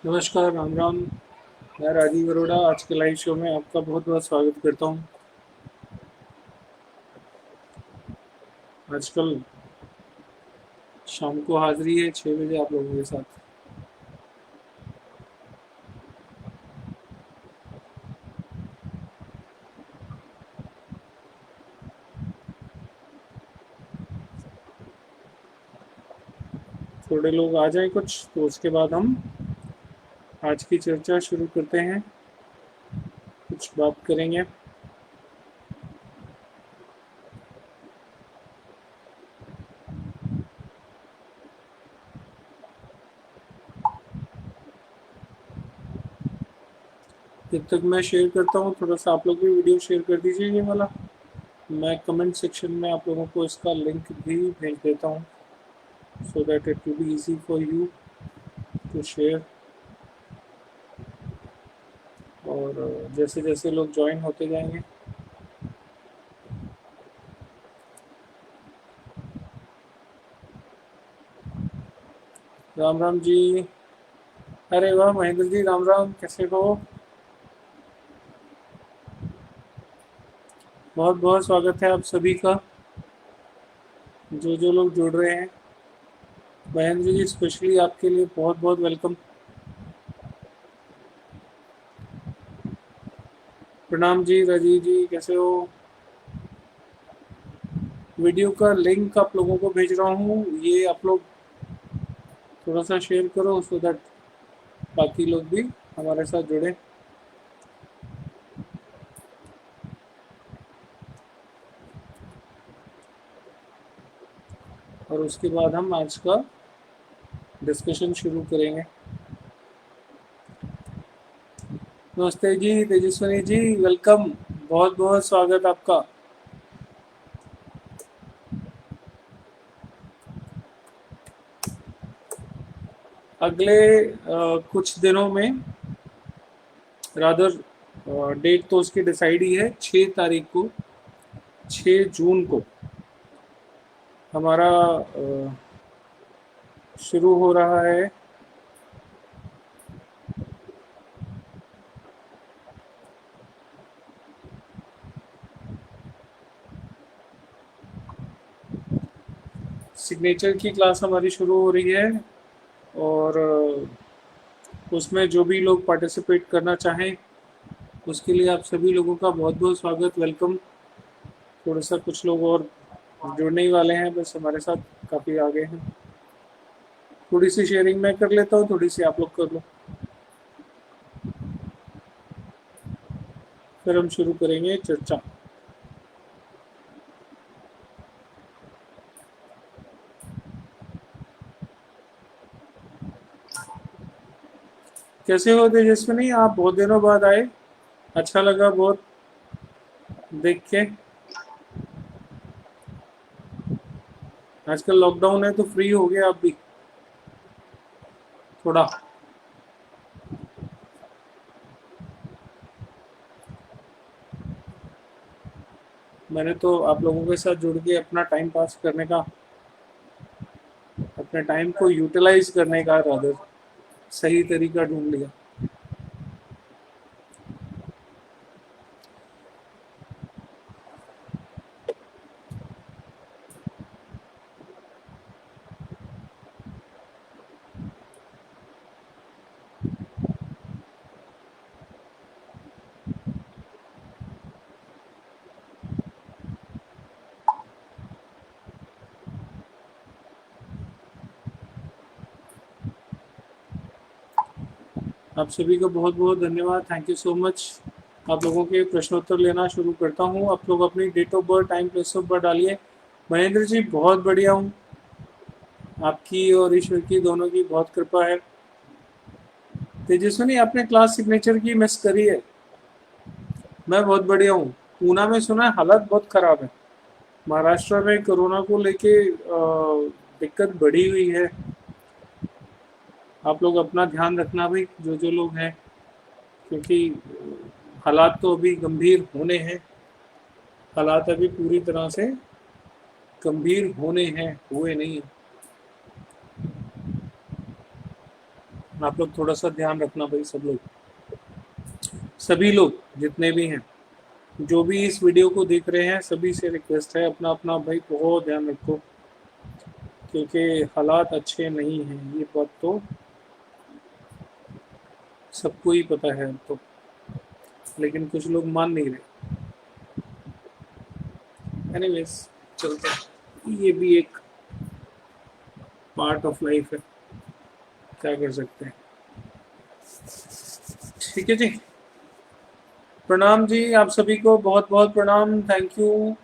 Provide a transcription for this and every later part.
नमस्कार, राम राम। मैं राजीव अरोड़ा आज के लाइव शो में आपका बहुत बहुत स्वागत करता हूँ। आजकल शाम को हाजिरी है 6 बजे आप लोगों के साथ। थोड़े लोग आ जाएं कुछ तो उसके बाद हम आज की चर्चा शुरू करते हैं। कुछ बात करेंगे। जब तक मैं शेयर करता हूँ थोड़ा सा आप लोग भी वीडियो शेयर कर दीजिए ये वाला। मैं कमेंट सेक्शन में आप लोगों को इसका लिंक भी भेज देता हूँ so that it will be easy for you to share. और जैसे जैसे लोग ज्वाइन होते जाएंगे। राम राम जी। अरे वाह महेंद्र जी, राम राम, कैसे हो? बहुत बहुत स्वागत है आप सभी का, जो जो लोग जुड़ रहे हैं। महेंद्र जी स्पेशली आपके लिए बहुत बहुत वेलकम। प्रणाम जी राजीव जी, कैसे हो? वीडियो का लिंक आप लोगों को भेज रहा हूँ, ये आप लोग थोड़ा सा शेयर करो सो दैट बाकी लोग भी हमारे साथ जुड़े। और उसके बाद हम आज का डिस्कशन शुरू करेंगे। नमस्ते जी तेजस्वनी जी, वेलकम। बहुत बहुत स्वागत आपका। अगले कुछ दिनों में, रादर डेट तो उसकी डिसाइड ही है, 6 तारीख को, 6 जून को हमारा शुरू हो रहा है सिग्नेचर की क्लास हमारी शुरू हो रही है। और उसमें जो भी लोग पार्टिसिपेट करना चाहें उसके लिए आप सभी लोगों का बहुत बहुत स्वागत, वेलकम। थोड़ा सा कुछ लोग और जुड़ने ही वाले हैं, बस हमारे साथ काफ़ी आगे हैं। थोड़ी सी शेयरिंग मैं कर लेता हूँ, थोड़ी सी आप लोग कर लो, फिर हम शुरू करेंगे चर्चा। कैसे हो तेजस्विनी, आप बहुत दिनों बाद आए, अच्छा लगा बहुत देख के। आजकल लॉकडाउन है तो फ्री हो गए आप भी थोड़ा। मैंने तो आप लोगों के साथ जुड़ के अपना टाइम पास करने का, अपने टाइम को यूटिलाइज करने का रादर सही तरीका ढूंढ लिया। आप सभी को बहुत बहुत धन्यवाद, थैंक यू सो मच। आप लोगों के प्रश्नोत्तर लेना शुरू करता हूँ। आप लोग अपनी date of birth, time, place of birth डालिए। महेंद्र जी बहुत बढ़िया हूँ, आपकी और ईश्वर की दोनों की बहुत कृपा है। तेजस्विनी आपने क्लास सिग्नेचर की मिस करी है। मैं बहुत बढ़िया हूँ। पूना में सुना है हालत बहुत खराब है। महाराष्ट्र में कोरोना को लेके दिक्कत बढ़ी हुई है। आप लोग अपना ध्यान रखना भाई, जो जो लोग हैं, क्योंकि हालात तो अभी गंभीर होने हैं। हालात अभी पूरी तरह से गंभीर होने हैं, हुए नहीं हैं। आप लोग थोड़ा सा ध्यान रखना भाई, सब लोग, सभी लोग जितने भी हैं, जो भी इस वीडियो को देख रहे हैं, सभी से रिक्वेस्ट है अपना अपना भाई बहुत ध्यान रखो, क्योंकि हालात अच्छे नहीं हैं, ये बात तो सबको ही पता है तो, लेकिन कुछ लोग मान नहीं रहे। एनीवेज, चलते हैं, ये भी एक पार्ट ऑफ लाइफ है, क्या कर सकते हैं। ठीक है जी, प्रणाम जी, आप सभी को बहुत बहुत प्रणाम, थैंक यू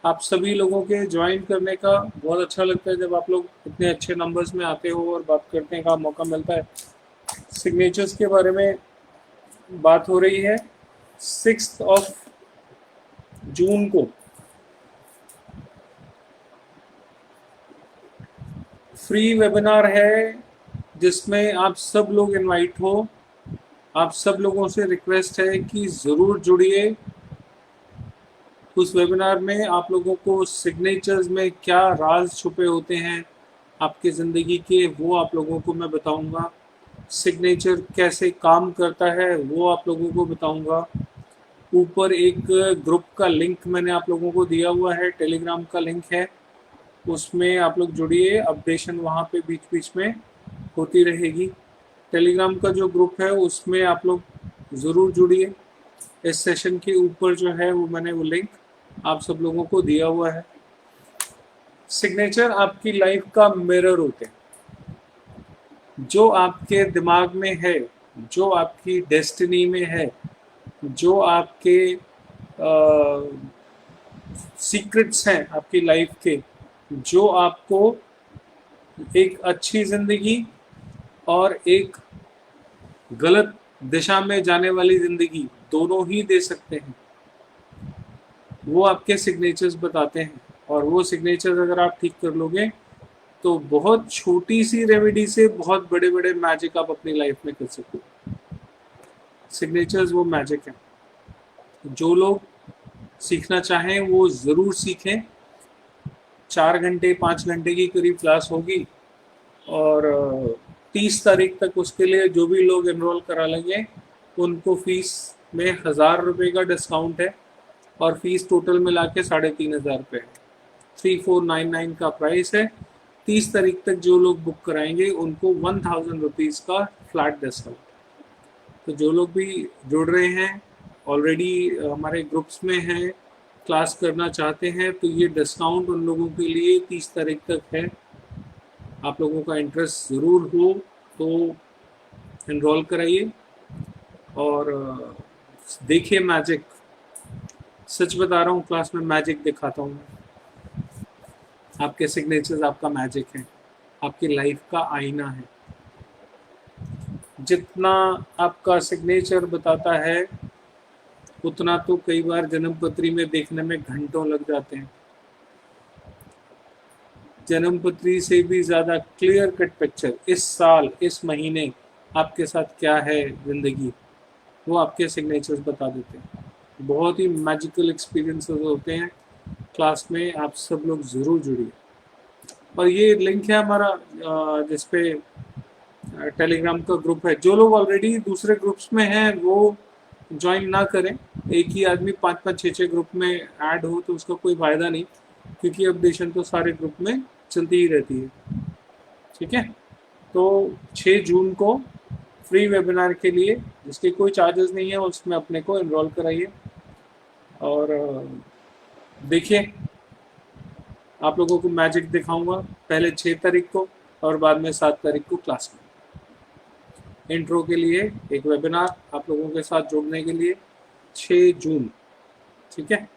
आप सभी लोगों के ज्वाइन करने का। बहुत अच्छा लगता है जब आप लोग इतने अच्छे नंबर्स में आते हो और बात करने का मौका मिलता है। सिग्नेचर्स के बारे में बात हो रही है। 6 जून को फ्री वेबिनार है, जिसमें आप सब लोग इनवाइट हो। आप सब लोगों से रिक्वेस्ट है कि ज़रूर जुड़िए। उस वेबिनार में आप लोगों को सिग्नेचर्स में क्या राज छुपे होते हैं आपकी ज़िंदगी के, वो आप लोगों को मैं बताऊंगा। सिग्नेचर कैसे काम करता है वो आप लोगों को बताऊंगा। ऊपर एक ग्रुप का लिंक मैंने आप लोगों को दिया हुआ है, टेलीग्राम का लिंक है, उसमें आप लोग जुड़िए। अपडेशन वहाँ पे बीच बीच में होती रहेगी। टेलीग्राम का जो ग्रुप है उसमें आप लोग ज़रूर जुड़िए। इस सेशन के ऊपर जो है वो मैंने वो लिंक आप सब लोगों को दिया हुआ है। सिग्नेचर आपकी लाइफ का मिरर होते हैं। जो आपके दिमाग में है, जो आपकी डेस्टिनी में है, जो आपके सीक्रेट्स हैं आपकी लाइफ के, जो आपको एक अच्छी ज़िंदगी और एक गलत दिशा में जाने वाली ज़िंदगी दोनों ही दे सकते हैं, वो आपके सिग्नेचर्स बताते हैं। और वो सिग्नेचर्स अगर आप ठीक कर लोगे तो बहुत छोटी सी रेमेडी से बहुत बड़े बड़े मैजिक आप अपनी लाइफ में कर सकते हो। सिग्नेचर्स वो मैजिक है। जो लोग सीखना चाहें वो ज़रूर सीखें। 4 घंटे 5 घंटे की करीब क्लास होगी, और 30 तारीख तक उसके लिए जो भी लोग एनरोल करा लेंगे उनको फीस में 1000 रुपये का डिस्काउंट है, और फीस टोटल मिला के 3500 रुपये है। 3499 का प्राइस है। 30 तारीख तक जो लोग बुक कराएंगे उनको 1000 रुपीज़ का फ्लैट डिस्काउंट। तो जो लोग भी जुड़ रहे हैं, ऑलरेडी हमारे ग्रुप्स में हैं, क्लास करना चाहते हैं, तो ये डिस्काउंट उन लोगों के लिए 30 तारीख तक है। आप लोगों का इंटरेस्ट ज़रूर हो तो इनरोल कराइए और देखिए मैजिक। सच बता रहा हूँ, क्लास में मैजिक दिखाता हूँ। आपके सिग्नेचर्स आपका मैजिक है, आपकी लाइफ का आईना है। जितना आपका सिग्नेचर बताता है उतना तो कई बार जन्म पत्री में देखने में घंटों लग जाते हैं। जन्म पत्री से भी ज़्यादा क्लियर कट पिक्चर इस साल इस महीने आपके साथ क्या है ज़िंदगी, वो आपके सिग्नेचर्स बता देते हैं। बहुत ही मैजिकल एक्सपीरियंसेस होते हैं। क्लास में आप सब लोग ज़रूर जुड़िए। और ये लिंक है हमारा जिसपे टेलीग्राम का ग्रुप है। जो लोग ऑलरेडी दूसरे ग्रुप्स में हैं वो ज्वाइन ना करें। एक ही आदमी 5-5 6-6 ग्रुप में ऐड हो तो उसका कोई फ़ायदा नहीं, क्योंकि अपडेशन तो सारे ग्रुप में चलती ही रहती है। ठीक है, तो 6 जून को फ्री वेबिनार के लिए, जिसके कोई चार्जेस नहीं है, उसमें अपने को इनरोल कराइए। और देखिए, आप लोगों को मैजिक दिखाऊंगा पहले 6 तारीख को और बाद में 7 तारीख को क्लास में। इंट्रो के लिए एक वेबिनार आप लोगों के साथ जुड़ने के लिए 6 जून। ठीक है,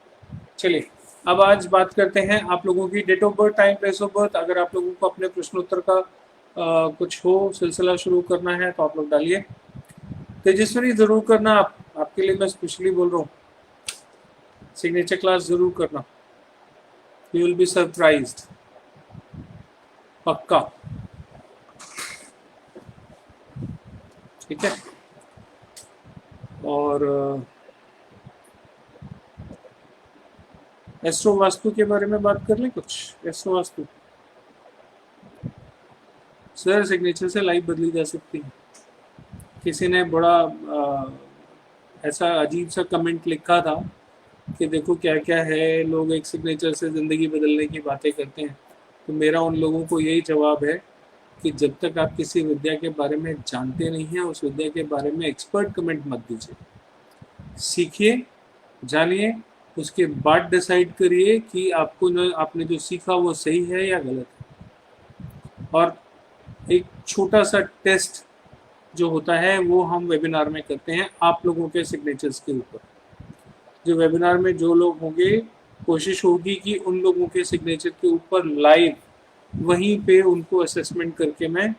चलिए अब आज बात करते हैं आप लोगों की date of birth, time, place of birth. अगर आप लोगों को अपने प्रश्नोत्तर का कुछ हो, सिलसिला शुरू करना है तो आप लोग डालिए। तेजस्विनी ज़रूर करना, आपके लिए मैं स्पेशली बोल रहा हूँ, सिग्नेचर क्लास ज़रूर करना। यू विल बी सरप्राइज्ड, पक्का। ठीक है, और एस्ट्रो वास्तु के बारे में बात कर लें कुछ। एस्ट्रो वास्तु सर, सिग्नेचर से लाइफ बदली जा सकती है। किसी ने बड़ा ऐसा अजीब सा कमेंट लिखा था कि देखो क्या क्या है, लोग एक सिग्नेचर से ज़िंदगी बदलने की बातें करते हैं। तो मेरा उन लोगों को यही जवाब है कि जब तक आप किसी विद्या के बारे में जानते नहीं हैं, उस विद्या के बारे में एक्सपर्ट कमेंट मत दीजिए। सीखिए, जानिए, उसके बाद डिसाइड करिए कि आपको जो आपने जो सीखा वो सही है या गलत है। और एक छोटा सा टेस्ट जो होता है वो हम वेबिनार में करते हैं आप लोगों के सिग्नेचर्स के ऊपर। जो वेबिनार में जो लोग होंगे, कोशिश होगी कि उन लोगों के सिग्नेचर के ऊपर लाइव वहीं पे उनको असेसमेंट करके मैं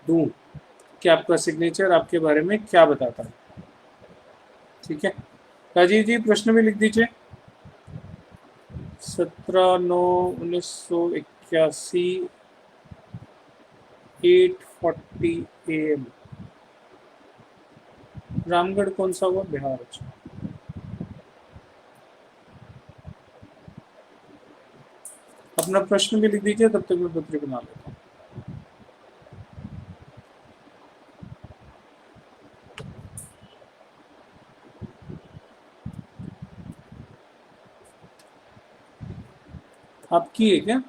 दूं कि आपका सिग्नेचर आपके बारे में क्या बताता है। ठीक है, राजीव जी प्रश्न भी लिख दीजिए। 17/9/1981 8:40 AM। रामगढ़ कौन सा हुआ? बिहार। अच्छा, अपना प्रश्न भी लिख दीजिए, तब तक मैं पत्र बना लेता हूँ। आपकी है क्या?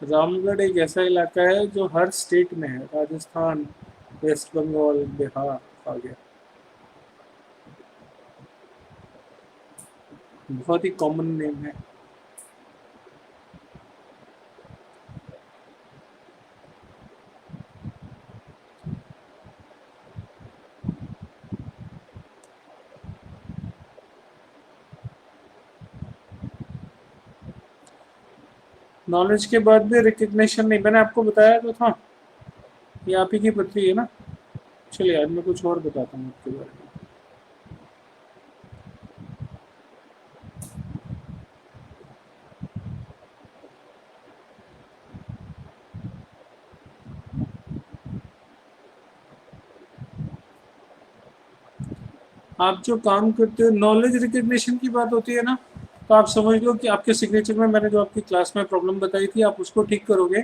रामगढ़ एक ऐसा इलाका है जो हर स्टेट में है, राजस्थान, वेस्ट बंगाल, बिहार आ गया। बहुत ही कॉमन नेम है। नॉलेज के बाद भी रिकग्निशन नहीं, मैंने आपको बताया तो था, ये आप ही की पत्री है ना। चलिए आज मैं कुछ और बताता हूँ आपके बारे में। आप जो काम करते हो, नॉलेज रिकग्निशन की बात होती है ना, तो आप समझ लो कि आपके सिग्नेचर में मैंने जो आपकी क्लास में प्रॉब्लम बताई थी, आप उसको ठीक करोगे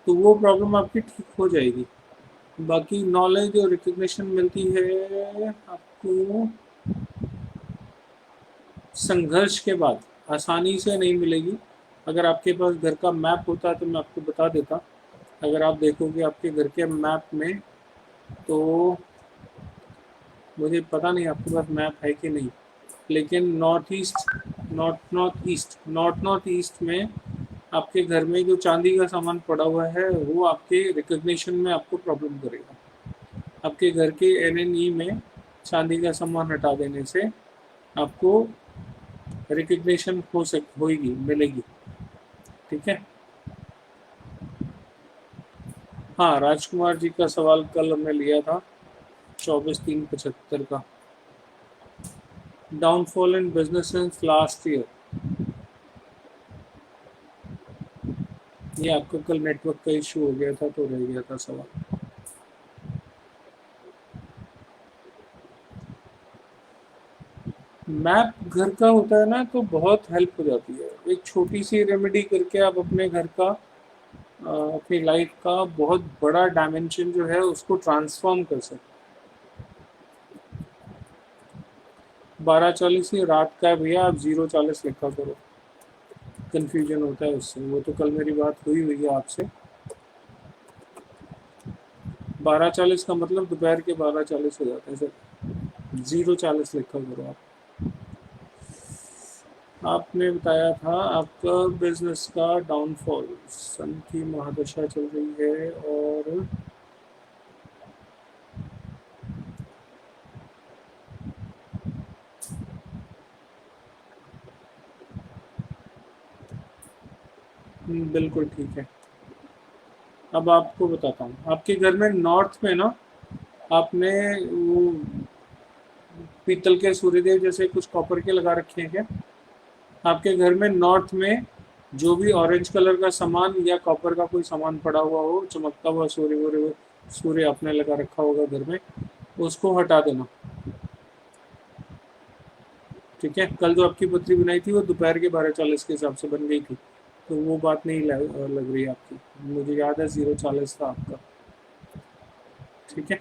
तो वो प्रॉब्लम आपकी ठीक हो जाएगी। बाकी नॉलेज और रिकग्निशन मिलती है आपको संघर्ष के बाद, आसानी से नहीं मिलेगी। अगर आपके पास घर का मैप होता तो मैं आपको बता देता। अगर आप देखोगे आपके घर के मैप में, तो मुझे पता नहीं आपके पास मैप है कि नहीं, लेकिन नॉर्थ ईस्ट में आपके घर में जो चांदी का सामान पड़ा हुआ है वो आपके रिकग्निशन में आपको प्रॉब्लम करेगा। आपके घर के एनएनई में चांदी का सामान हटा देने से आपको रिकग्निशन होगी, मिलेगी। ठीक है। हाँ, राजकुमार जी का सवाल कल हमने लिया था 24/3/75 का। Downfall in business since last year, ये आपका कल नेटवर्क का इशू हो गया था तो रह गया था सवाल। मैप घर का होता है ना तो बहुत हेल्प हो जाती है। एक छोटी सी रेमेडी करके आप अपने घर का, अपनी लाइफ का बहुत बड़ा डायमेंशन जो है उसको ट्रांसफॉर्म कर सकते। 12:40 ही रात का है भैया, आप 0:40 लिखा करो, कंफ्यूजन होता है उससे। वो तो कल मेरी बात हुई है आपसे। 12:40 का मतलब दोपहर के 12:40 हो जाते हैं सर। 0:40 लिखा करो आप। आपने बताया था आपका बिजनेस का डाउनफॉल, सन की महादशा चल रही है और बिल्कुल ठीक है। अब आपको बताता हूँ, आपके घर में नॉर्थ में ना, आपने वो पीतल के सूर्यदेव जैसे कुछ कॉपर के लगा रखे हैं क्या? आपके घर में नॉर्थ में जो भी ऑरेंज कलर का सामान या कॉपर का कोई सामान पड़ा हुआ हो, चमकता हुआ सूर्य आपने लगा रखा होगा घर में, उसको हटा देना। ठीक है, कल जो आपकी पत्री बनाई थी वो दोपहर के 12:40 के हिसाब से बन गई थी, तो वो बात नहीं लग रही आपकी। मुझे याद है 0:40 था आपका। ठीक है,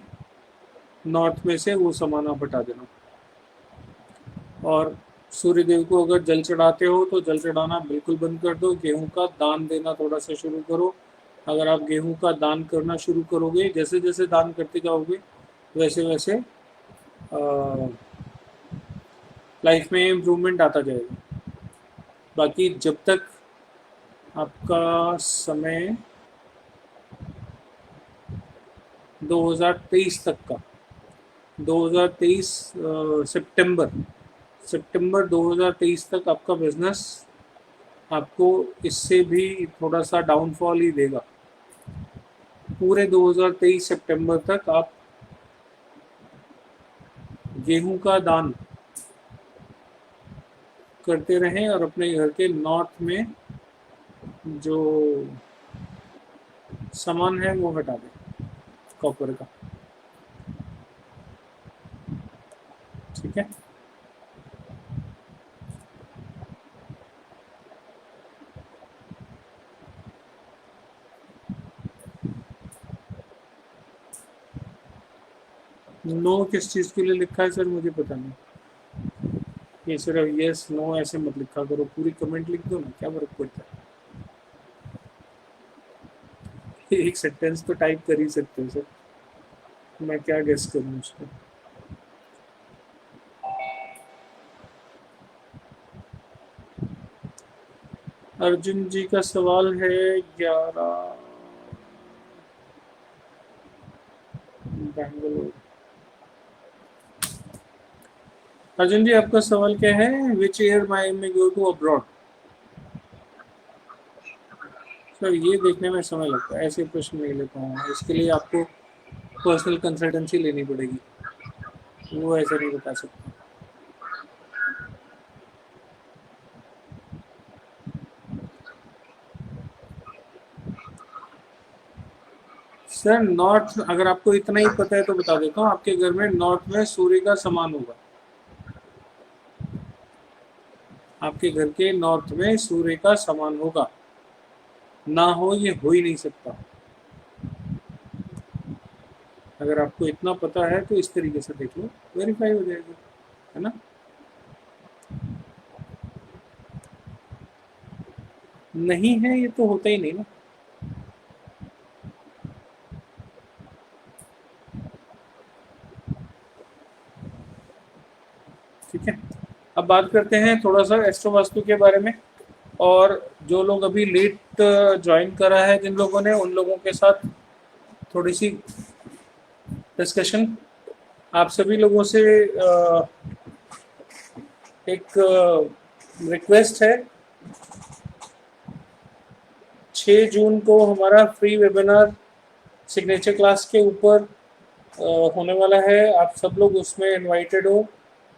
नॉर्थ में से वो सामान आप हटा देना। और सूर्य देव को अगर जल चढ़ाते हो तो जल चढ़ाना बिल्कुल बंद कर दो। गेहूं का दान देना थोड़ा सा शुरू करो। अगर आप गेहूं का दान करना शुरू करोगे, जैसे जैसे दान करते जाओगे वैसे वैसे लाइफ में इम्प्रूवमेंट आता जाएगा। बाकी जब तक आपका समय 2023 तक का, 2023 सितंबर सितंबर 2023 तक आपका बिजनेस आपको इससे भी थोड़ा सा डाउनफॉल ही देगा। पूरे 2023 सितंबर तक आप गेहूं का दान करते रहें और अपने घर के नॉर्थ में जो सामान है वो हटा दें कॉपर का। ठीक है, नो किस चीज़ के लिए लिखा है सर मुझे पता नहीं। ये सिर्फ यस नो ऐसे मत लिखा करो, पूरी कमेंट लिख दो ना, क्या फर्क पड़ता है। एक सेंटेंस तो टाइप कर ही सकते हो सर, मैं क्या गेस करूँ उसको। अर्जुन जी का सवाल है 11 बेंगलोर। अर्जुन जी आपका सवाल क्या है? विच ईयर माई में गो टू अब्रॉड। सर ये देखने में समय लगता है, ऐसे प्रश्न नहीं लेता हूँ, इसके लिए आपको पर्सनल कंसल्टेंसी लेनी पड़ेगी, वो ऐसे नहीं बता सकता। सर नॉर्थ, अगर आपको इतना ही पता है तो बता देता हूँ, आपके घर में नॉर्थ में सूर्य का समान होगा। आपके घर के नॉर्थ में सूर्य का समान होगा, ना हो ये हो ही नहीं सकता। अगर आपको इतना पता है तो इस तरीके से देख लो, वेरीफाई हो जाएगा, है ना। नहीं है ये तो होता ही नहीं ना। ठीक है, अब बात करते हैं थोड़ा सा एस्ट्रो वास्तु के बारे में। और जो लोग अभी लेट ज्वाइन करा है, जिन लोगों ने, उन लोगों के साथ थोड़ी सी डिस्कशन। आप सभी लोगों से एक रिक्वेस्ट है, 6 जून को हमारा फ्री वेबिनार सिग्नेचर क्लास के ऊपर होने वाला है। आप सब लोग उसमें इनवाइटेड हो।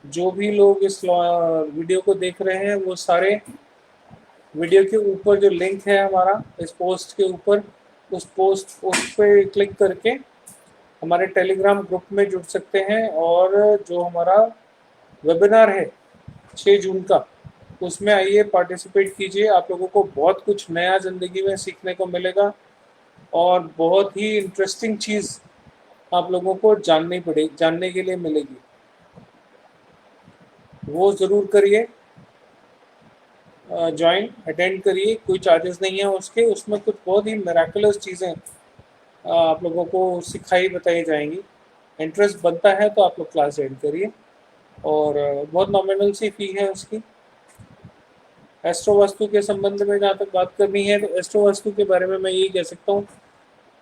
जो भी लोग इस वीडियो को देख रहे हैं वो सारे वीडियो के ऊपर जो लिंक है हमारा इस पोस्ट के ऊपर, उस पे क्लिक करके हमारे टेलीग्राम ग्रुप में जुड़ सकते हैं। और जो हमारा वेबिनार है 6 जून का, उसमें आइए पार्टिसिपेट कीजिए। आप लोगों को बहुत कुछ नया ज़िंदगी में सीखने को मिलेगा और बहुत ही इंटरेस्टिंग चीज़ आप लोगों को जानने के लिए मिलेगी। वो ज़रूर करिए, ज्वाइन अटेंड करिए, कोई चार्जेस नहीं है उसके। उसमें कुछ बहुत ही मेराकुलस चीज़ें आप लोगों को सिखाई बताई जाएंगी। इंटरेस्ट बनता है तो आप लोग क्लास ज्वाइन करिए, और बहुत नॉमिनल सी फी है उसकी। एस्ट्रो वास्तु के संबंध में जहाँ तक बात करनी है, तो एस्ट्रो वास्तु के बारे में मैं यही कह सकता हूँ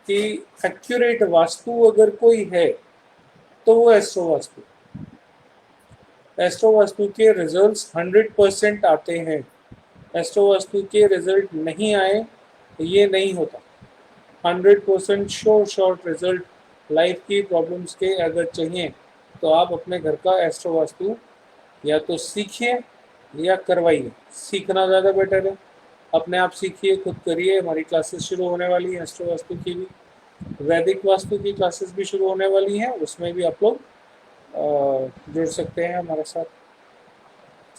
कि एक्यूरेट वास्तु अगर कोई है तो वो एस्ट्रो वास्तु। एस्ट्रो वास्तु के रिजल्ट्स 100% आते हैं। एस्ट्रो वास्तु के रिजल्ट नहीं आए ये नहीं होता। 100% श्योर रिजल्ट लाइफ की प्रॉब्लम्स के अगर चाहिए तो आप अपने घर का एस्ट्रो वास्तु या तो सीखिए या करवाइए। सीखना ज़्यादा बेटर है, अपने आप सीखिए, खुद करिए। हमारी क्लासेस शुरू होने वाली हैं एस्ट्रो वास्तु की भी, वैदिक वास्तु की क्लासेस भी शुरू होने वाली हैं, उसमें भी आप लोग जुड़ सकते हैं हमारे साथ।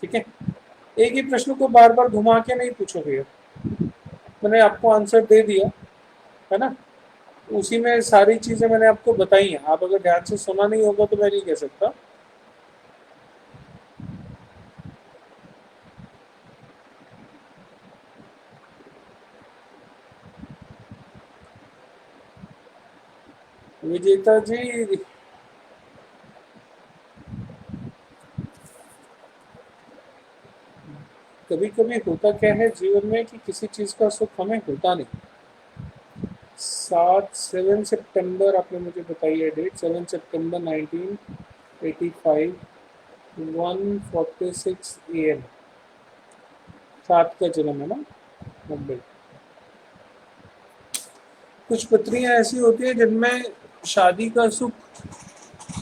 ठीक है, एक ही प्रश्न को बार बार घुमा के नहीं पूछोगे, मैंने आपको आंसर दे दिया है ना, उसी में सारी चीजें मैंने आपको बताई हैं। आप अगर ध्यान से सुना नहीं होगा तो मैं नहीं कह सकता। विजेता जी, कभी कभी होता क्या है जीवन में कि किसी चीज का सुख हमें होता नहीं। 7 आपने मुझे बताई है डेट, 7 सितंबर 1985, 1:46 AM, 7 का जन्म है ना, मुंबई। कुछ पत्रियां ऐसी होती है जिनमें शादी का सुख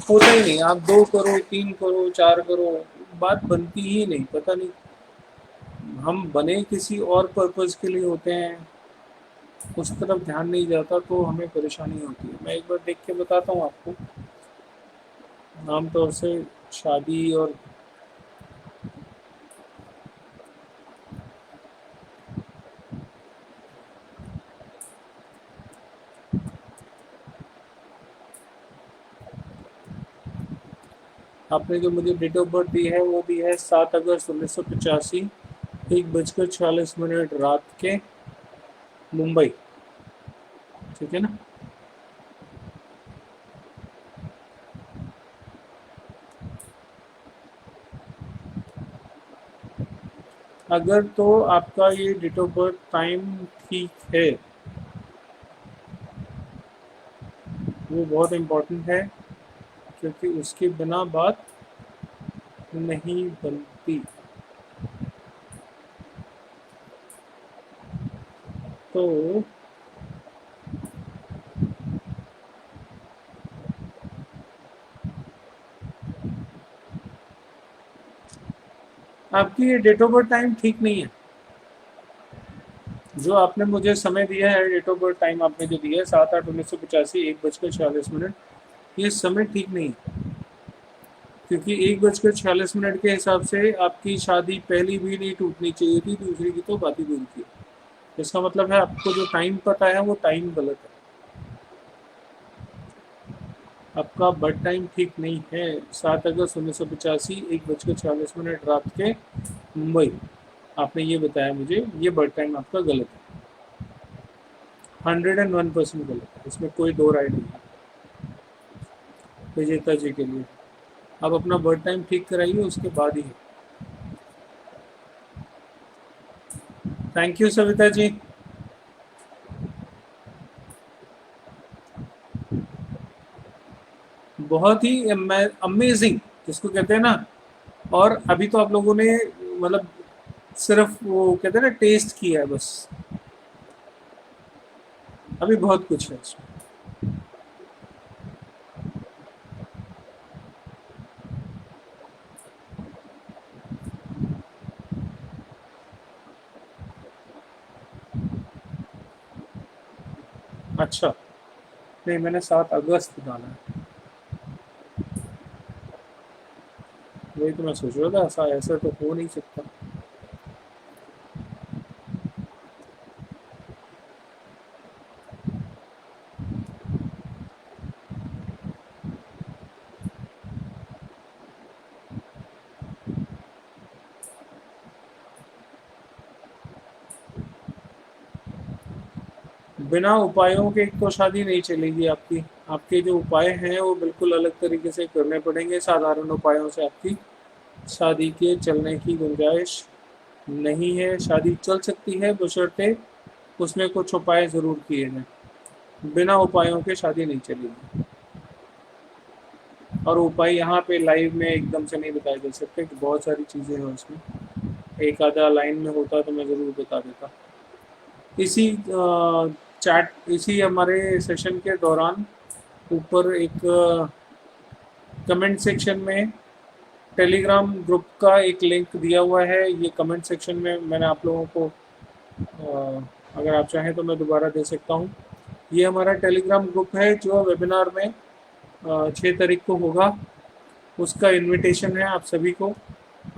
होता ही नहीं। आप 2 करो, 3 करो, 4 करो, बात बनती ही नहीं। पता नहीं, हम बने किसी और पर्पज के लिए होते हैं, उस तरफ ध्यान नहीं जाता तो हमें परेशानी होती है। मैं एक बार देख के बताता हूँ आपको। आमतौर से शादी और आपने जो मुझे डेट ऑफ बर्थ दी है वो दी है 7 अगस्त 1985, 1:46 रात के, मुंबई। ठीक है ना। अगर तो आपका ये डेट ऑफ बर्थ टाइम ठीक है, वो बहुत इम्पोर्टेंट है, क्योंकि उसके बिना बात नहीं बनती। तो आपकी ये डेट ऑफ बर्थ टाइम ठीक नहीं है। जो आपने मुझे समय दिया है, डेट ऑफ बर्थ टाइम आपने जो दिया है 7/8/1985, 1:46, ये समय ठीक नहीं है। क्योंकि 1:46 के हिसाब से आपकी शादी पहली भी नहीं टूटनी चाहिए थी, दूसरी की तो बात ही दूर थी। इसका मतलब है आपको जो टाइम पता है वो टाइम गलत है। आपका बर्थ टाइम ठीक नहीं है। 7 अगस्त 1985, 1:46 रात के, मुंबई। आपने ये बताया मुझे, ये बर्थ टाइम आपका गलत है, 101% गलत है, इसमें कोई दो राय नहीं है विजेता जी के लिए। आप अपना बर्थ टाइम ठीक कराइए, उसके बाद ही। Thank you Savita ji. बहुत ही अमेजिंग जिसको कहते हैं ना। और अभी तो आप लोगों ने मतलब सिर्फ वो कहते हैं ना टेस्ट किया है बस, अभी बहुत कुछ है इसमें। अच्छा, नहीं मैंने 7 अगस्त डाला है, वही तो मैं सोच रहा था, ऐसा ऐसा तो हो नहीं सकता। बिना उपायों के एक तो शादी नहीं चलेगी आपकी। आपके जो उपाय हैं वो बिल्कुल अलग तरीके से करने पड़ेंगे। साधारण उपायों से आपकी शादी के चलने की गुंजाइश नहीं है। शादी चल सकती है बशर्ते उसमें कुछ उपाय ज़रूर किए जाएं। बिना उपायों के शादी नहीं चलेगी। और उपाय यहाँ पे लाइव में एकदम से नहीं बताए जा सकते कि बहुत सारी चीज़ें हैं उसमें। एक आधा लाइन में होता तो मैं ज़रूर बता देता। इसी चैट, इसी हमारे सेशन के दौरान ऊपर एक कमेंट सेक्शन में टेलीग्राम ग्रुप का एक लिंक दिया हुआ है। ये कमेंट सेक्शन में मैंने आप लोगों को अगर आप चाहें तो मैं दोबारा दे सकता हूँ। ये हमारा टेलीग्राम ग्रुप है जो वेबिनार में 6 तारीख को होगा, उसका इनविटेशन है आप सभी को।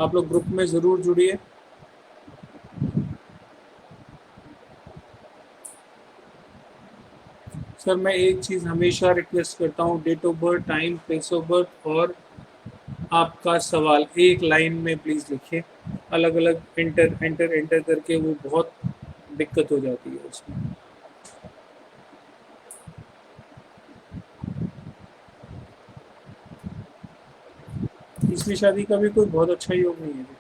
आप लोग ग्रुप में ज़रूर जुड़िए। सर मैं एक चीज़ हमेशा रिक्वेस्ट करता हूँ, date of birth, time, place of birth और आपका सवाल एक लाइन में प्लीज़ लिखिए। अलग अलग एंटर एंटर एंटर करके वो बहुत दिक्कत हो जाती है उसमें। तीसरी शादी का भी कोई बहुत अच्छा योग नहीं है।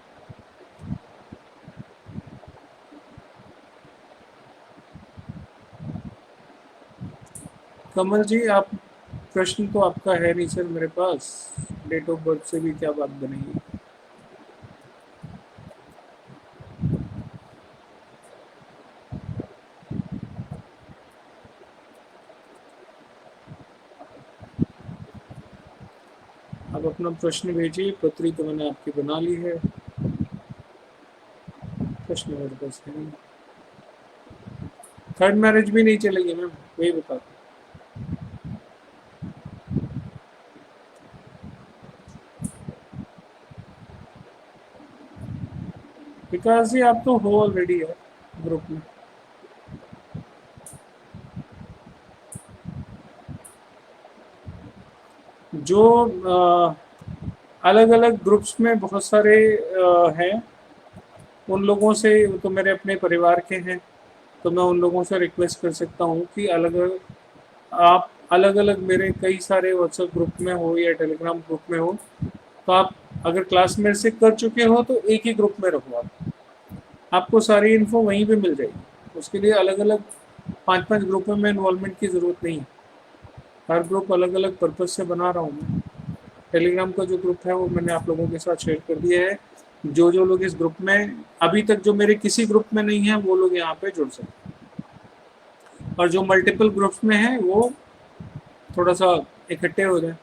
कमल जी, आप प्रश्न तो आपका है नहीं सर मेरे पास, डेट ऑफ बर्थ से भी क्या बात बनेगी। आप अपना प्रश्न भेजिए, पत्री तो मैंने आपकी बना ली है, प्रश्न मेरे पास है नहीं। थर्ड मैरिज भी नहीं चलेगी मैम, वही बता। विकास जी आप तो हो ऑलरेडी है ग्रुप में। जो अलग अलग ग्रुप्स में बहुत सारे हैं, उन लोगों से, तो मेरे अपने परिवार के हैं, तो मैं उन लोगों से रिक्वेस्ट कर सकता हूँ कि अलग अलग, आप अलग अलग मेरे कई सारे व्हाट्सएप ग्रुप में हो या टेलीग्राम ग्रुप में हो, तो आप अगर क्लास में से कर चुके हो तो एक ही ग्रुप में रहो। आपको सारी इन्फो वहीं पे मिल जाएगी। उसके लिए अलग अलग 5-5 ग्रुपों में इन्वॉल्वमेंट की ज़रूरत नहीं है। हर ग्रुप अलग अलग पर्पज़ से बना रहा हूँ मैं। टेलीग्राम का जो ग्रुप है वो मैंने आप लोगों के साथ शेयर कर दिया है। जो जो लोग इस ग्रुप में अभी तक जो मेरे किसी ग्रुप में नहीं है वो लोग यहाँ पे जुड़ सकते हैं, और जो मल्टीपल ग्रुप्स में हैं वो थोड़ा सा इकट्ठे हो जाए।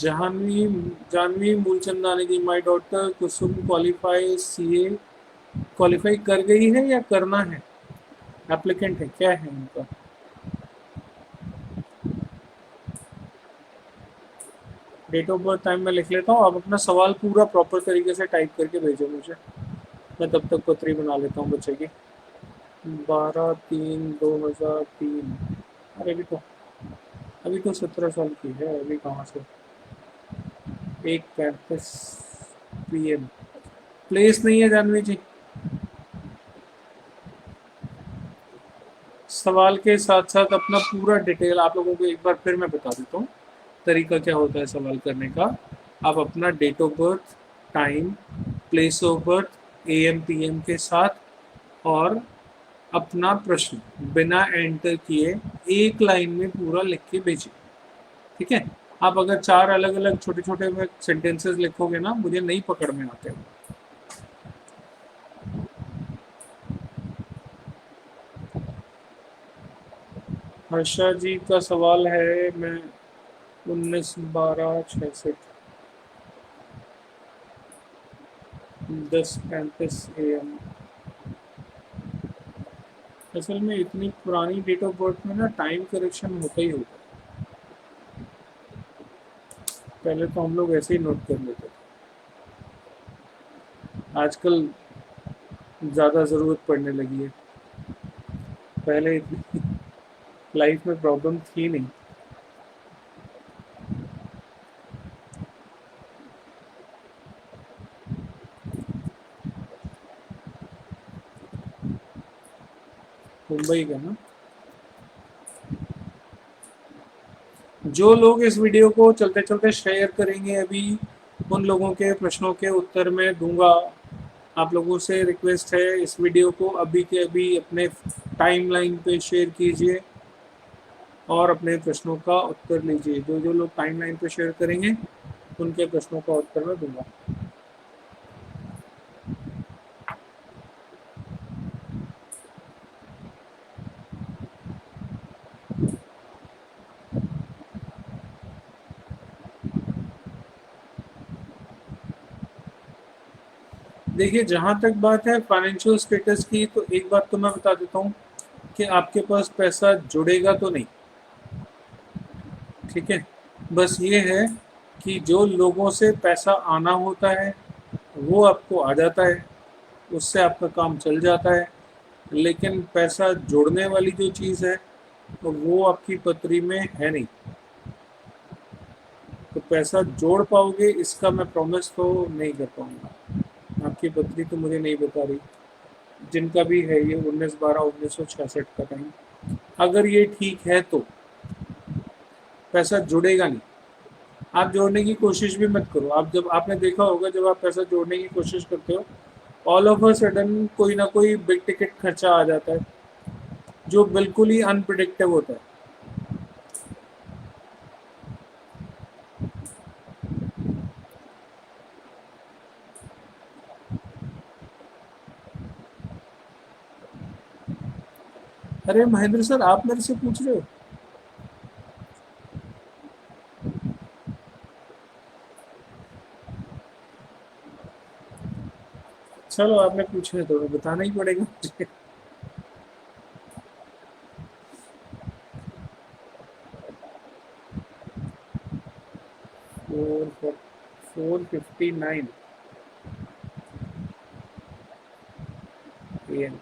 Jahnavi Jahnavi Mulchandani ji, my daughter Kusum qualify CA, qualify कर गई है या करना है, एप्लीकेंट है, क्या है उनका। डेट ऑफ बर्थ, टाइम में लिख लेता हूँ। आप अपना सवाल पूरा प्रॉपर तरीके से टाइप करके भेजो मुझे, मैं तब तक पत्री बना लेता हूँ बच्चे की। 12/3/2003। अरे अभी तो 17 साल की है, अभी कहाँ से। 1:35 PM। प्लेस नहीं है जानवी जी। सवाल के साथ साथ अपना पूरा डिटेल आप लोगों को एक बार फिर मैं बता देता हूँ, तरीका क्या होता है सवाल करने का। आप अपना date of birth, time, place of birth, AM PM के साथ, और अपना प्रश्न बिना एंटर किए एक लाइन में पूरा लिख के भेजिए। ठीक है। आप अगर 4 अलग अलग छोटे छोटे में सेंटेंसेस लिखोगे ना, मुझे नहीं पकड़ में आते। हर्षा जी का सवाल है, मैं 19/12/66, 10:35 AM। असल में इतनी पुरानी डेट ऑफ बर्थ में ना टाइम करेक्शन होता ही होता है। पहले तो हम लोग ऐसे ही नोट कर लेते थे, आजकल ज़्यादा ज़रूरत पड़ने लगी है। पहले इतनी लाइफ में प्रॉब्लम थी नहीं। मुंबई का ना। जो लोग इस वीडियो को चलते चलते शेयर करेंगे अभी, उन लोगों के प्रश्नों के उत्तर मैं दूंगा। आप लोगों से रिक्वेस्ट है, इस वीडियो को अभी के अभी अपने टाइमलाइन पे शेयर कीजिए और अपने प्रश्नों का उत्तर लीजिए। जो जो लोग टाइमलाइन पे शेयर करेंगे उनके प्रश्नों का उत्तर मैं दूंगा। देखिए, जहाँ तक बात है फाइनेंशियल स्टेटस की, तो एक बात तो मैं बता देता हूँ कि आपके पास पैसा जुड़ेगा तो नहीं, ठीक है। बस ये है कि जो लोगों से पैसा आना होता है वो आपको आ जाता है, उससे आपका काम चल जाता है। लेकिन पैसा जोड़ने वाली जो चीज़ है तो वो आपकी पत्री में है नहीं। तो पैसा जोड़ पाओगे इसका मैं प्रॉमिस तो नहीं कर पाऊंगा। आपकी पत्री तो मुझे नहीं बता रही। जिनका भी है ये 19/12/1966 का टाइम, अगर ये ठीक है तो पैसा जुड़ेगा नहीं। आप जोड़ने की कोशिश भी मत करो। आप जब आपने देखा होगा, जब आप पैसा जोड़ने की कोशिश करते हो, ऑल ऑफ अ सडन कोई ना कोई बिग टिकट खर्चा आ जाता है जो बिल्कुल ही अनप्रिडिक्टेबल होता है। अरे महेंद्र सर, आप मेरे से पूछ रहे हो? चलो, आपने पूछे तो बताना ही पड़ेगा मुझे। 4:59 AM।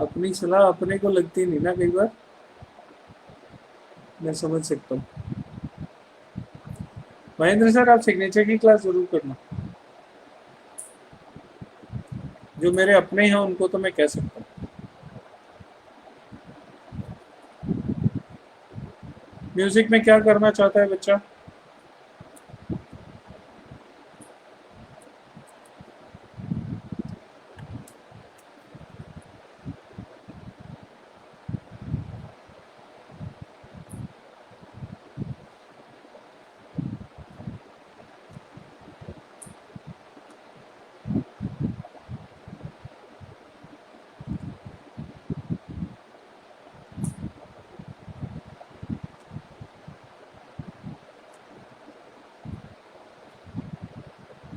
अपनी सलाह अपने को लगती नहीं ना कई बार। मैं समझ सकता हूँ। महेंद्र सर, आप सिग्नेचर की क्लास जरूर करना। जो मेरे अपने हैं उनको तो मैं कह सकता हूँ। म्यूजिक में क्या करना चाहता है बच्चा?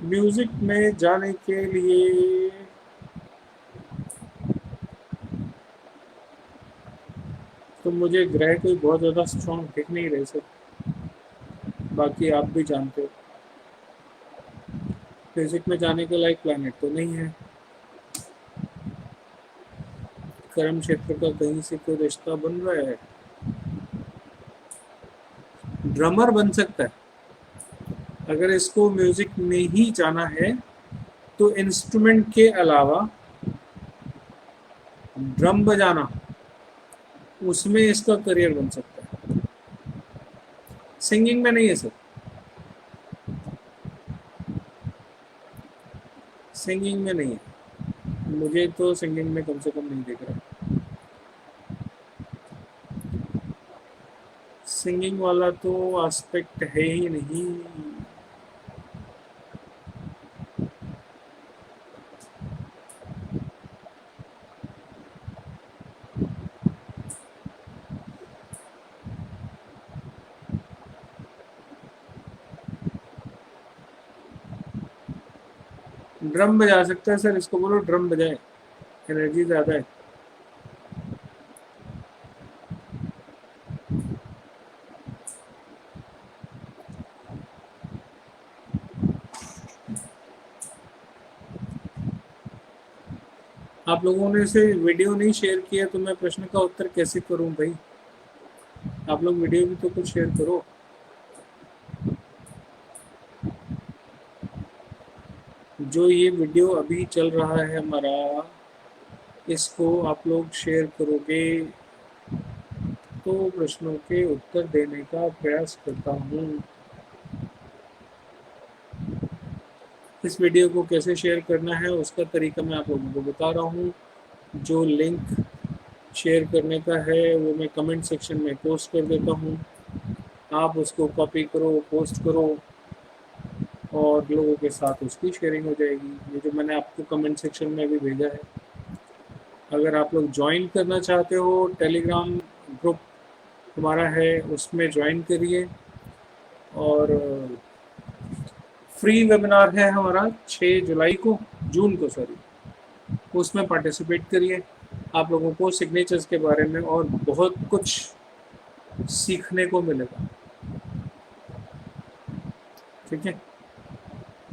म्यूजिक में जाने के लिए तो मुझे ग्रह कोई बहुत ज़्यादा स्ट्रॉन्ग दिख नहीं रहे सर। बाकी आप भी जानते हो, म्यूजिक में जाने के लायक प्लानट तो नहीं है। कर्म क्षेत्र का कहीं से कोई रिश्ता बन रहा है। ड्रमर बन सकता है। अगर इसको म्यूजिक में ही जाना है तो इंस्ट्रूमेंट के अलावा ड्रम बजाना, उसमें इसका करियर बन सकता है। सिंगिंग में नहीं है सर। सिंगिंग में नहीं है। मुझे तो सिंगिंग में कम से कम नहीं दिख रहा। सिंगिंग वाला तो एस्पेक्ट है ही नहीं। ड्रम बजा सकता है सर, इसको बोलो ड्रम बजाए, एनर्जी ज़्यादा है। आप लोगों ने इसे वीडियो नहीं शेयर किया तो मैं प्रश्न का उत्तर कैसे करूं भाई? आप लोग वीडियो भी तो कुछ शेयर करो। जो ये वीडियो अभी चल रहा है हमारा, इसको आप लोग शेयर करोगे तो प्रश्नों के उत्तर देने का प्रयास करता हूँ। इस वीडियो को कैसे शेयर करना है उसका तरीका मैं आप लोगों को बता रहा हूँ। जो लिंक शेयर करने का है वो मैं कमेंट सेक्शन में पोस्ट कर देता हूँ। आप उसको कॉपी करो, पोस्ट करो और लोगों के साथ उसकी शेयरिंग हो जाएगी। ये जो मैंने आपको कमेंट सेक्शन में भी भेजा है, अगर आप लोग ज्वाइन करना चाहते हो, टेलीग्राम ग्रुप हमारा है, उसमें ज्वाइन करिए। और फ्री वेबिनार है हमारा 6 जुलाई को, जून को सॉरी, उसमें पार्टिसिपेट करिए। आप लोगों को सिग्नेचर्स के बारे में और बहुत कुछ सीखने को मिलेगा। ठीक है,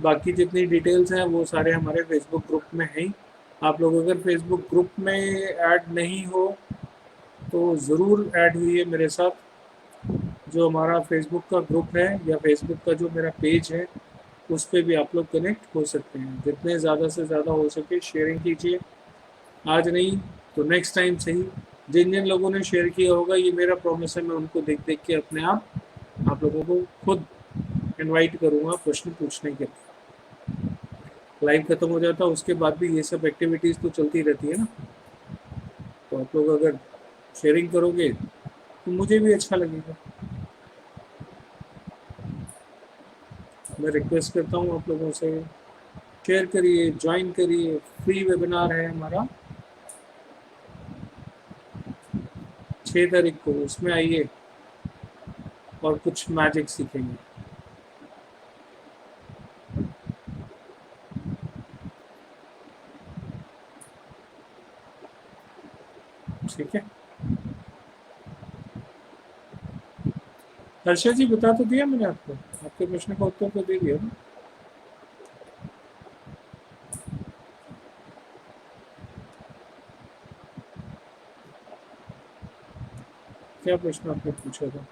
बाकी जितनी डिटेल्स हैं वो सारे हमारे फेसबुक ग्रुप में हैं। आप लोग अगर फेसबुक ग्रुप में ऐड नहीं हो तो ज़रूर ऐड हुई मेरे साथ। जो हमारा फेसबुक का ग्रुप है या फेसबुक का जो मेरा पेज है, उस पर भी आप लोग कनेक्ट हो सकते हैं। जितने ज़्यादा से ज़्यादा हो सके शेयरिंग कीजिए। आज नहीं तो नेक्स्ट टाइम सही। जिन जिन लोगों ने शेयर किया होगा, ये मेरा प्रॉमिस है, मैं उनको देख देख के अपने आप लोगों को खुद इनवाइट करूँगा प्रश्न पूछने के लिए। लाइव खत्म हो जाता है उसके बाद भी ये सब एक्टिविटीज़ तो चलती रहती है ना। तो आप लोग अगर शेयरिंग करोगे तो मुझे भी अच्छा लगेगा। मैं रिक्वेस्ट करता हूँ आप लोगों से, शेयर करिए, ज्वाइन करिए। फ्री वेबिनार है हमारा 6 तारीख को, उसमें आइए और कुछ मैजिक सीखेंगे। ठीक है, हर्षा जी बता तो दिया मैंने आपको, आपके प्रश्न का उत्तर तो दे दिया ना। क्या प्रश्न आपने पूछा था?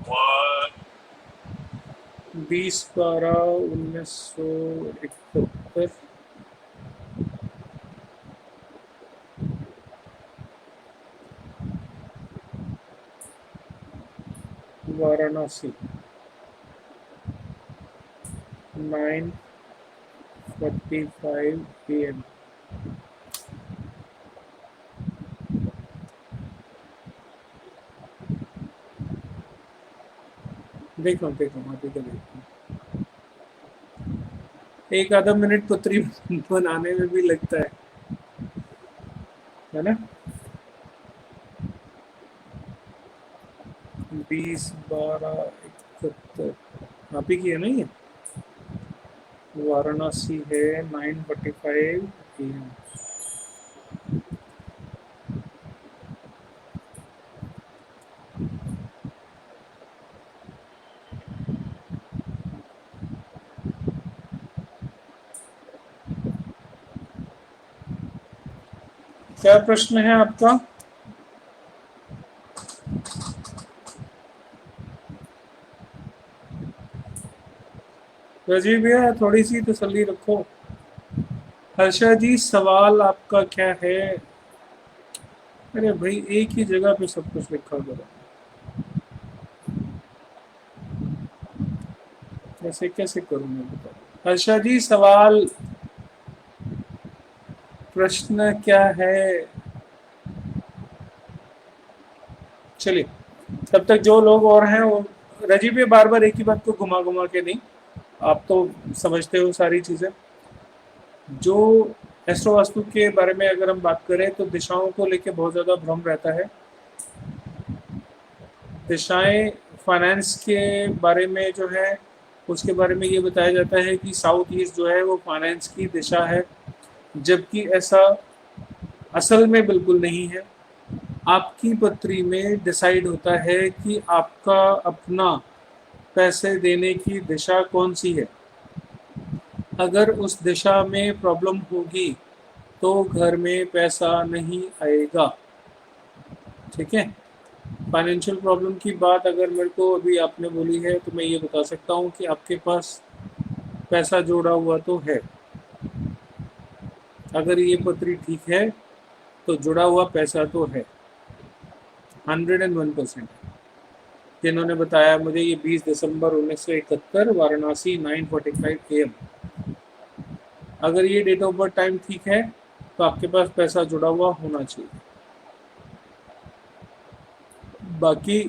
What? 20/12/1971 वाराणसी 9:45 PM। देख लो अभी तो देख लो। एक आधा मिनट पत्री बनाने में भी लगता है ना। 20/12/71 आप ही की है ना ये? वाराणसी है 9:45 PM। क्या प्रश्न है आपका? राजीव भैया थोड़ी सी तसल्ली रखो। हर्षा जी सवाल आपका क्या है? अरे भाई एक ही जगह पे सब कुछ लिखा करो, ऐसे कैसे करूँ मैं बताओ। हर्षा जी सवाल, प्रश्न क्या है? चलिए, तब तक जो लोग और हैं वो, राजीव भैया बार बार एक ही बात को घुमा घुमा के नहीं, आप तो समझते हो सारी चीजें। जो एस्ट्रो वास्तु के बारे में अगर हम बात करें तो दिशाओं को लेके बहुत ज्यादा भ्रम रहता है। दिशाएं फाइनेंस के बारे में जो है, उसके बारे में ये बताया जाता है कि साउथ ईस्ट जो है वो फाइनेंस की दिशा है, जबकि ऐसा असल में बिल्कुल नहीं है। आपकी पत्री में डिसाइड होता है कि आपका अपना पैसे देने की दिशा कौन सी है। अगर उस दिशा में प्रॉब्लम होगी तो घर में पैसा नहीं आएगा। ठीक है, फाइनेंशियल प्रॉब्लम की बात अगर मेरे को अभी आपने बोली है तो मैं ये बता सकता हूँ कि आपके पास पैसा जोड़ा हुआ तो है। अगर ये पत्री ठीक है तो जुड़ा हुआ पैसा तो है 101%। जिन्होंने बताया मुझे ये 20 दिसंबर 1971 वाराणसी 9:45 AM। अगर ये डेट ऑफ बर्थ टाइम ठीक है तो आपके पास पैसा जुड़ा हुआ होना चाहिए। बाकी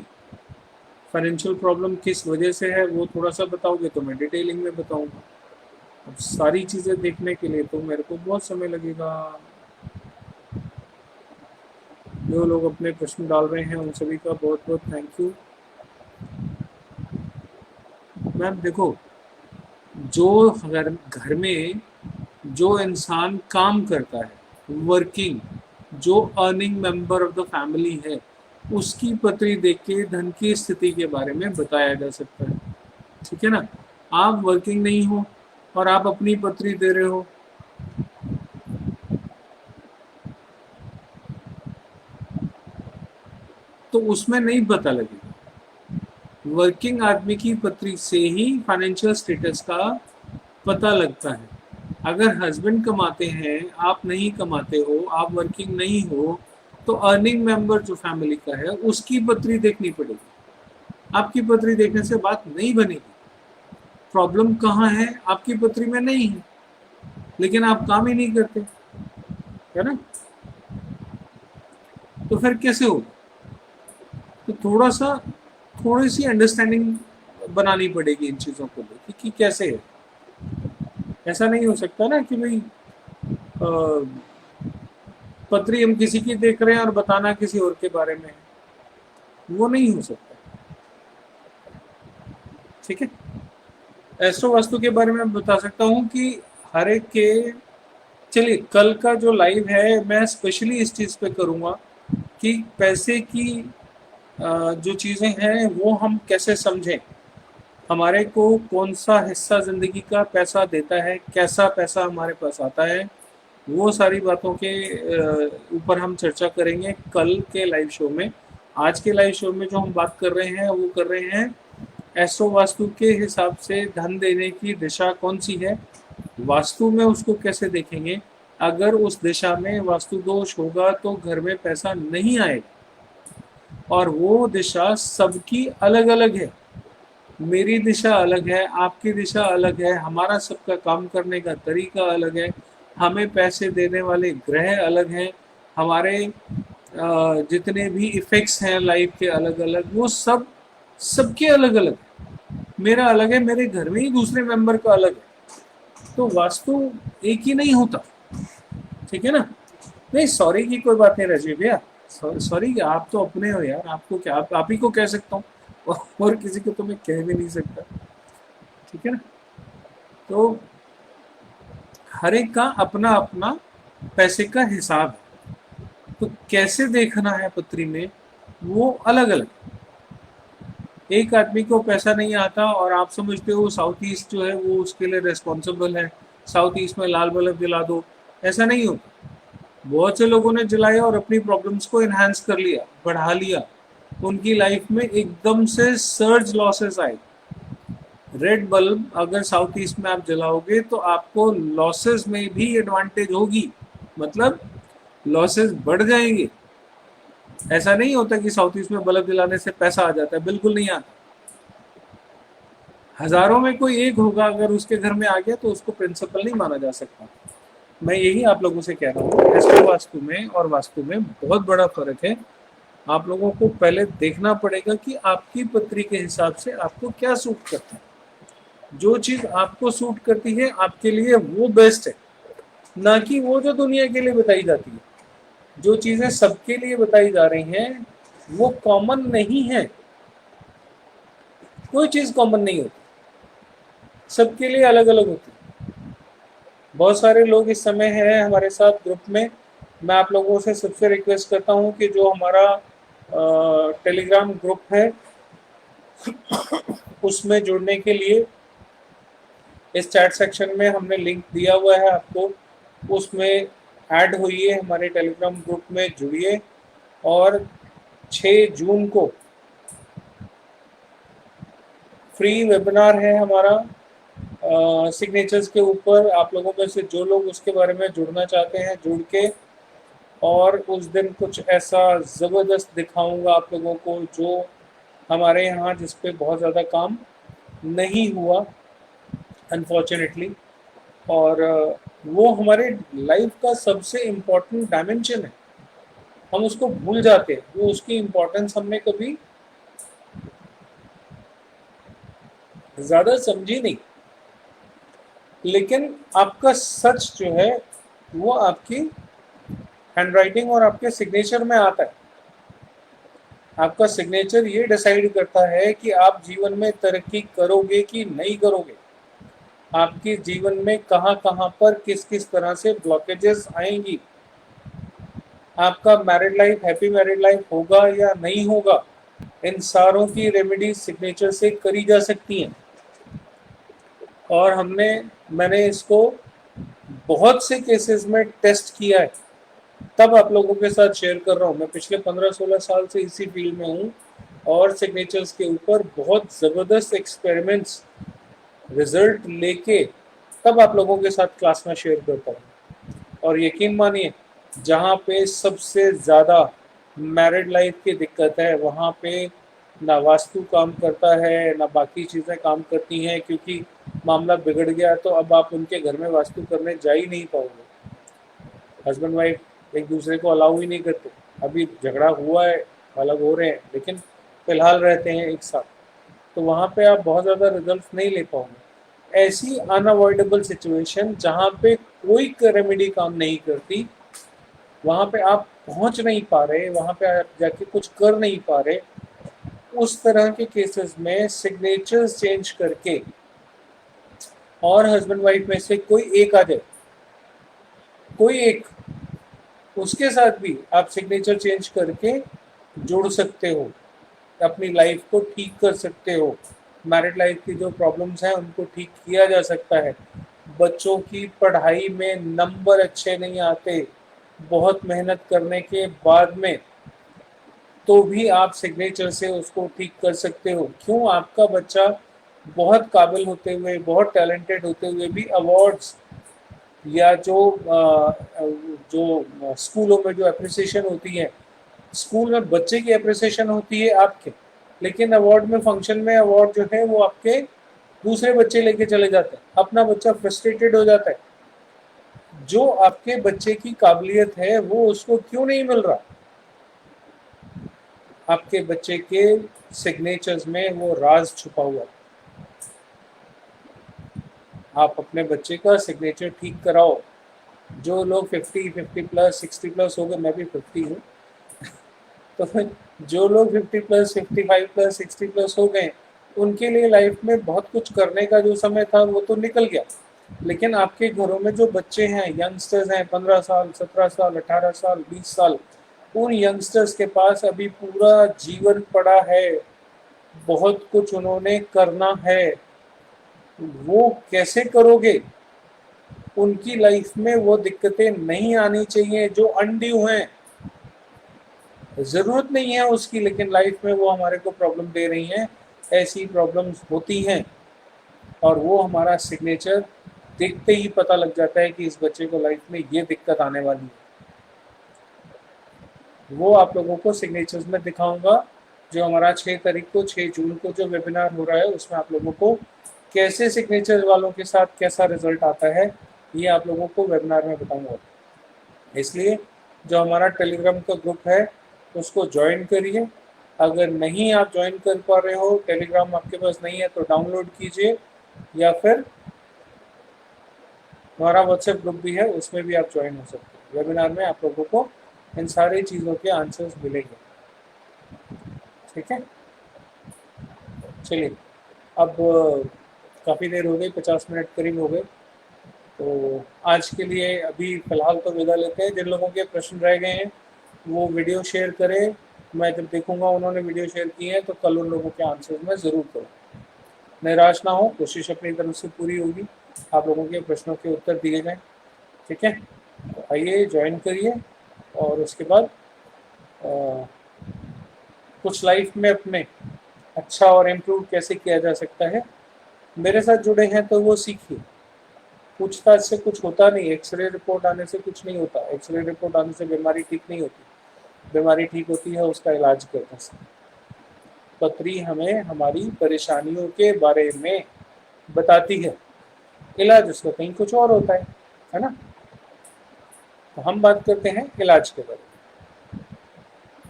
फाइनेंशियल प्रॉब्लम किस वजह से है वो थोड़ा सा बताओगे तो मैं डिटेलिंग में बताऊंगा। अब सारी चीज़ें देखने के लिए तो मेरे को बहुत समय लगेगा। जो लोग अपने प्रश्न डाल रहे हैं उन सभी का बहुत बहुत थैंक यू। मैम देखो, जो घर में जो इंसान काम करता है, वर्किंग, जो earning member of the family है, उसकी पत्री देख के धन की स्थिति के बारे में बताया जा सकता है। ठीक है ना। आप वर्किंग नहीं हो और आप अपनी पत्री दे रहे हो, तो उसमें नहीं पता लगेगा। वर्किंग आदमी की पत्री से ही फाइनेंशियल स्टेटस का पता लगता है। अगर हस्बैंड कमाते हैं, आप नहीं कमाते हो, आप वर्किंग नहीं हो, तो अर्निंग मेंबर जो फैमिली का है उसकी पत्री देखनी पड़ेगी। आपकी पत्री देखने से बात नहीं बनेगी। प्रॉब्लम कहाँ है? आपकी पत्री में नहीं है, लेकिन आप काम ही नहीं करते, है ना। तो फिर कैसे होगा? तो थोड़ी सी अंडरस्टैंडिंग बनानी पड़ेगी इन चीज़ों को लेकर कि कैसे है। ऐसा नहीं हो सकता ना कि भाई पत्री हम किसी की देख रहे हैं और बताना किसी और के बारे में है। वो नहीं हो सकता। ठीक है। एस्ट्रो वास्तु के बारे में बता सकता हूँ कि हर एक के, चलिए कल का जो लाइव है मैं स्पेशली इस चीज़ पे करूँगा कि पैसे की जो चीज़ें हैं वो हम कैसे समझें, हमारे को कौन सा हिस्सा ज़िंदगी का पैसा देता है, कैसा पैसा हमारे पास आता है, वो सारी बातों के ऊपर हम चर्चा करेंगे कल के लाइव शो में। आज के लाइव शो में जो हम बात कर रहे हैं वो कर रहे हैं एस्ट्रो वास्तु के हिसाब से धन देने की दिशा कौन सी है, वास्तु में उसको कैसे देखेंगे। अगर उस दिशा में वास्तु दोष होगा तो घर में पैसा नहीं आएगा, और वो दिशा सबकी अलग अलग है। मेरी दिशा अलग है, आपकी दिशा अलग है, हमारा सबका काम करने का तरीका अलग है, हमें पैसे देने वाले ग्रह अलग हैं, हमारे जितने भी इफेक्ट्स हैं लाइफ के अलग अलग, वो सबके अलग अलग है। मेरा अलग है, मेरे घर में ही दूसरे मेंबर का अलग है। तो वास्तु एक ही नहीं होता। ठीक है ना। नहीं, सॉरी की कोई बात नहीं राजीव भैया, सॉरी, आप तो अपने हो यार, आपको क्या, आप ही को कह सकता हूँ और किसी को तो मैं कह भी नहीं सकता। ठीक है ना। तो हर एक का अपना अपना पैसे का हिसाब है, तो कैसे देखना है पत्री में वो अलग अलग। एक आदमी को पैसा नहीं आता और आप समझते हो साउथ ईस्ट जो है वो उसके लिए रिस्पॉन्सिबल है, साउथ ईस्ट में लाल बल्ब जला दो, ऐसा नहीं होता। बहुत से लोगों ने जलाया और अपनी प्रॉब्लम्स को इन्हांस कर लिया, बढ़ा लिया, उनकी लाइफ में एकदम से सर्ज लॉसेस आए। रेड बल्ब अगर साउथ ईस्ट में आप जलाओगे तो आपको लॉसेस में भी एडवांटेज होगी, मतलब लॉसेस बढ़ जाएंगे। ऐसा नहीं होता कि साउथ ईस्ट में बल्ब जलाने से पैसा आ जाता है, बिल्कुल नहीं आता। हजारों में कोई एक होगा, अगर उसके घर में आ गया तो उसको प्रिंसिपल नहीं माना जा सकता। मैं यही आप लोगों से कह रहा हूँ, एस्ट्रो वास्तु में और वास्तु में बहुत बड़ा फर्क है। आप लोगों को पहले देखना पड़ेगा कि आपकी पत्री के हिसाब से आपको क्या सूट करता है। जो चीज आपको सूट करती है आपके लिए वो बेस्ट है, ना कि वो जो दुनिया के लिए बताई जाती है। जो चीजें सबके लिए बताई जा रही हैं वो कॉमन नहीं है। कोई चीज कॉमन नहीं होती, सबके लिए अलग अलग होती है। बहुत सारे लोग इस समय हैं हमारे साथ ग्रुप में। मैं आप लोगों से सबसे रिक्वेस्ट करता हूं कि जो हमारा टेलीग्राम ग्रुप है उसमें जुड़ने के लिए इस चैट सेक्शन में हमने लिंक दिया हुआ है आपको, उसमें ऐड होइए, हमारे टेलीग्राम ग्रुप में जुड़िए। और 6 जून को फ्री वेबिनार है हमारा सिग्नेचर्स के ऊपर। आप लोगों में से जो लोग उसके बारे में जुड़ना चाहते हैं जुड़ के, और उस दिन कुछ ऐसा ज़बरदस्त दिखाऊंगा आप लोगों को जो हमारे यहाँ जिस पे बहुत ज़्यादा काम नहीं हुआ अनफॉर्चुनेटली। और वो हमारे लाइफ का सबसे इम्पोर्टेंट डायमेंशन है, हम उसको भूल जाते हैं, वो उसकी इम्पोर्टेंस हमने कभी ज्यादा समझी नहीं। लेकिन आपका सच जो है वो आपकी हैंडराइटिंग और आपके सिग्नेचर में आता है। आपका सिग्नेचर ये डिसाइड करता है कि आप जीवन में तरक्की करोगे कि नहीं करोगे, आपके जीवन में कहाँ कहाँ पर किस किस तरह से ब्लॉकेजेस आएंगी, आपका married life happy married life होगा या नहीं होगा, इन सारों की रेमेडी सिग्नेचर से करी जा सकती हैं। और मैंने इसको बहुत से केसेस में टेस्ट किया है, तब आप लोगों के साथ शेयर कर रहा हूँ। मैं पिछले 15-16 साल से इसी फील्ड में हूँ और सिग्नेचर्स के ऊपर बहुत ज़बरदस्त एक्सपेरिमेंट्स रिजल्ट लेके तब आप लोगों के साथ क्लास में शेयर करता हूँ। और यकीन मानिए, जहाँ पे सबसे ज़्यादा मैरिड लाइफ की दिक्कत है वहाँ पे ना वास्तु काम करता है ना बाकी चीज़ें काम करती हैं, क्योंकि मामला बिगड़ गया तो अब आप उनके घर में वास्तु करने जा ही नहीं पाओगे। हस्बैंड वाइफ एक दूसरे को अलाउ ही नहीं करते, अभी झगड़ा हुआ है, अलग हो रहे हैं, लेकिन फिलहाल रहते हैं एक साथ, तो वहाँ पे आप बहुत ज़्यादा रिजल्ट नहीं ले पाओगे। ऐसी अनअवॉइडेबल सिचुएशन जहाँ पे कोई रेमेडी काम नहीं करती, वहाँ पे आप पहुँच नहीं पा रहे, वहाँ पे आप जाके कुछ कर नहीं पा रहे, उस तरह के केसेस में सिग्नेचर्स चेंज करके और हस्बैंड वाइफ में से कोई एक आ जाए, कोई एक, उसके साथ भी आप सिग्नेचर चेंज करके जोड़ सकते हो, अपनी लाइफ को ठीक कर सकते हो। मैरिड लाइफ की जो प्रॉब्लम्स हैं उनको ठीक किया जा सकता है। बच्चों की पढ़ाई में नंबर अच्छे नहीं आते बहुत मेहनत करने के बाद में, तो भी आप सिग्नेचर से उसको ठीक कर सकते हो। क्यों? आपका बच्चा बहुत काबिल होते हुए, बहुत टैलेंटेड होते हुए भी अवार्ड्स या जो स्कूलों में जो अप्रिसिएशन होती है, स्कूल में बच्चे की अप्रिसिएशन होती है आपके, लेकिन अवार्ड में, फंक्शन में अवार्ड जो है वो आपके दूसरे बच्चे लेके चले जाते हैं, अपना बच्चा फ्रस्ट्रेटेड हो जाता है। जो आपके बच्चे की काबिलियत है वो उसको क्यों नहीं मिल रहा? आपके बच्चे के सिग्नेचर्स में वो राज छुपा हुआ है। आप अपने बच्चे का सिग्नेचर ठीक कराओ। जो लोग 50 प्लस 60 प्लस हो गए, मैं भी 50 हूँ तो जो लोग 50 प्लस 55 प्लस 60 प्लस हो गए, उनके लिए लाइफ में बहुत कुछ करने का जो समय था वो तो निकल गया। लेकिन आपके घरों में जो बच्चे हैं, यंगस्टर्स हैं, 15 साल 17 साल 18 साल 20 साल, उन यंगस्टर्स के पास अभी पूरा जीवन पड़ा है, बहुत कुछ उन्होंने करना है। वो कैसे करोगे? उनकी लाइफ में वो दिक्कतें नहीं आनी चाहिए जो अनड्यू हैं, ज़रूरत नहीं है उसकी, लेकिन लाइफ में वो हमारे को प्रॉब्लम दे रही हैं। ऐसी प्रॉब्लम्स होती हैं और वो हमारा सिग्नेचर देखते ही पता लग जाता है कि इस बच्चे को लाइफ में ये दिक्कत आने वाली है। वो आप लोगों को सिग्नेचर्स में दिखाऊंगा। जो हमारा 6 तारीख को 6 जून को जो वेबिनार हो रहा है, उसमें आप लोगों को कैसे सिग्नेचर वालों के साथ कैसा रिजल्ट आता है, ये आप लोगों को वेबिनार में बताऊंगा। इसलिए जो हमारा टेलीग्राम का ग्रुप है उसको ज्वाइन करिए। अगर नहीं आप ज्वाइन कर पा रहे हो, टेलीग्राम आपके पास नहीं है, तो डाउनलोड कीजिए, या फिर हमारा व्हाट्सएप ग्रुप भी है, उसमें भी आप ज्वाइन हो सकते हैं। वेबिनार में आप लोगों को इन सारी चीज़ों के आंसर्स मिलेंगे। ठीक है, चलिए, अब काफ़ी देर हो गई, 50 मिनट करीब हो गए, तो आज के लिए अभी फ़िलहाल तो विदा लेते हैं। जिन लोगों के प्रश्न रह गए हैं वो वीडियो शेयर करें, मैं जब देखूंगा उन्होंने वीडियो शेयर की है तो कल उन लोगों के आंसर्स मैं ज़रूर करूँ। निराश ना हो, कोशिश अपनी तरफ से पूरी होगी, आप लोगों के प्रश्नों के उत्तर दिए जाएँ। ठीक है, तो आइए ज्वाइन करिए, और उसके बाद कुछ लाइफ में अपने अच्छा और इम्प्रूव कैसे किया जा सकता है, मेरे साथ जुड़े हैं तो वो सीखिए। पूछताछ से कुछ होता नहीं, एक्सरे रिपोर्ट आने से कुछ नहीं होता, एक्सरे रिपोर्ट आने से बीमारी ठीक नहीं होती, बीमारी ठीक होती है उसका इलाज करने से। पत्री हमें हमारी परेशानियों के बारे में बताती है, इलाज उसका कहीं कुछ और होता है। है ना। तो हम बात करते हैं इलाज के बारे में,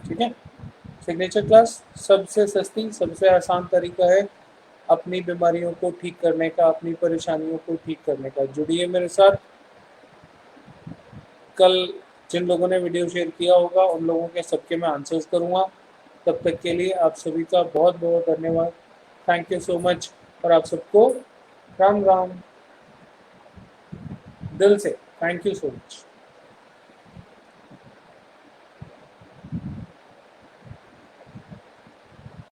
ठीक है। सिग्नेचर क्लास सबसे सस्ती, सबसे आसान तरीका है अपनी बीमारियों को ठीक करने का, अपनी परेशानियों को ठीक करने का। जुड़िए मेरे साथ। कल जिन लोगों ने वीडियो शेयर किया होगा उन लोगों के सबके मैं आंसर्स करूँगा। तब तक के लिए आप सभी का बहुत बहुत धन्यवाद। Thank you so much. और आप सबको राम राम, दिल से थैंक यू सो मच।